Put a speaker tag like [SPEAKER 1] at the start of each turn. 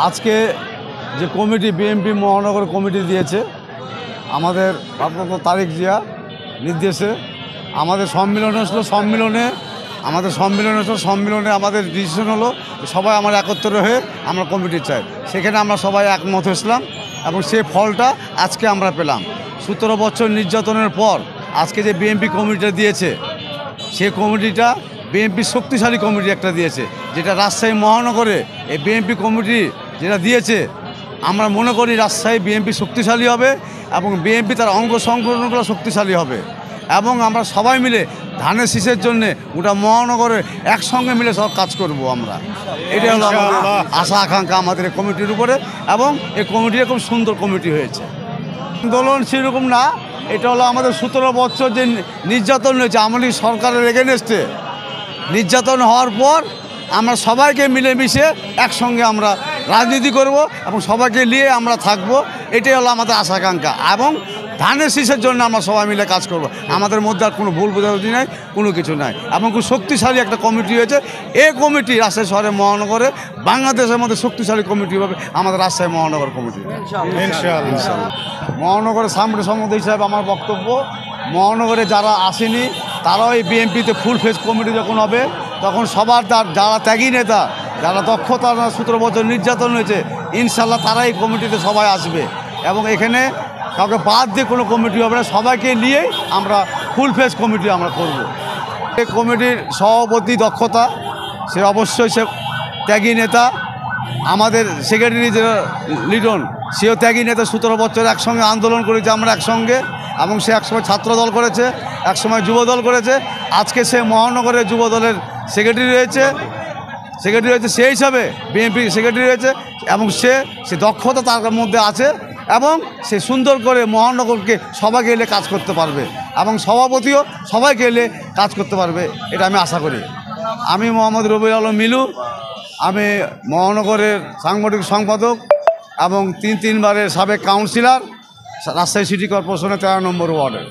[SPEAKER 1] আজকে যে committee BNP মহানগর কমিটি দিয়েছে আমাদের ভারপ্রাপ্ত তারেক জিয়া নির্দেশে আমাদের সম্মেলন হলো, সম্মেলনে আমাদের ডিসিশন হলো সবাই আমরা একত্র হয়ে আমরা কমিটি চাই। সেখানে আমরা সবাই একমত হয়েছিলাম এবং সেই ফলটা আজকে আমরা পেলাম। 17 বছর নির্যাতনের পর আজকে যে বিএনপি কমিটিটা দিয়েছে, সেই কমিটিটা বিএনপি শক্তিশালী কমিটি একটা দিয়েছে, যেটা রাজশাহী মহানগরে এই বিএনপি কমিটি যেটা দিয়েছে, আমরা মনে করি রাজশাহী বিএনপি শক্তিশালী হবে এবং বিএনপি তার অঙ্গ সংগঠনগুলো শক্তিশালী হবে এবং আমরা সবাই মিলে ধানের শীষের জন্যে গোটা মহানগরে একসঙ্গে মিলে সব কাজ করব আমরা। এটা হলো আমাদের আশা আকাঙ্ক্ষা আমাদের এই কমিটির উপরে এবং এই কমিটিটা খুব সুন্দর কমিটি হয়েছে। আন্দোলন সেরকম না, এটা হলো আমাদের 17 বছর যে নির্যাতন হয়েছে আমলি সরকারের এগেনস্টে নির্যাতন হওয়ার পর আমরা সবাইকে মিলেমিশে একসঙ্গে আমরা রাজনীতি করব এবং সবাইকে নিয়ে আমরা থাকব। এটাই হলো আমাদের আশা আকাঙ্ক্ষা এবং ধানের শীষের জন্য আমরা সবাই মিলে কাজ করব। আমাদের মধ্যে আর কোনো ভুল বোঝাবুঝি নাই, কোনো কিছু নাই এবং খুব শক্তিশালী একটা কমিটি হয়েছে। এই কমিটি রাজশাহী শহরে মহানগরে বাংলাদেশের মধ্যে শক্তিশালী কমিটি হবে আমাদের রাজশাহী মহানগর কমিটি ইনশাআল্লাহ। মহানগরের সামনে সম্বন্ধে হিসাবে আমার বক্তব্য, মহানগরে যারা আসেনি তারাও এই বিএনপিতে ফুল ফেজ কমিটি যখন হবে তখন সবার যারা ত্যাগী নেতা, যারা দক্ষতা 17 বছর নির্যাতন হয়েছে, ইনশাল্লাহ তারা এই কমিটিতে সবাই আসবে এবং এখানে কাউকে বাদ দিয়ে কোনো কমিটি হবে না, সবাইকে নিয়েই আমরা ফুল ফেজ কমিটি আমরা করব। এই কমিটির সভাপতি দক্ষতা, সে অবশ্যই সে ত্যাগী নেতা। আমাদের সেক্রেটারি যে লিটন, সেও ত্যাগী নেতা। 17 বছর একসঙ্গে আন্দোলন করেছে আমরা একসঙ্গে এবং সে একসময় ছাত্র দল করেছে, একসময় যুব দল করেছে। আজকে সে মহানগরের যুব দলের সেক্রেটারি রয়েছে, সেই হিসাবে বিএনপি সেক্রেটারি রয়েছে এবং সে দক্ষতা তার মধ্যে আছে এবং সে সুন্দর করে মহানগরকে সবাইকে এলে কাজ করতে পারবে এবং সভাপতিও সবাইকে এলে কাজ করতে পারবে, এটা আমি আশা করি। আমি মোহাম্মদ রবিউল আলম মিলু, আমি মহানগরের সাংগঠনিক সম্পাদক এবং 3 বারের সাবেক কাউন্সিলর, রাজশাহী সিটি কর্পোরেশনের 13 নম্বর ওয়ার্ডের।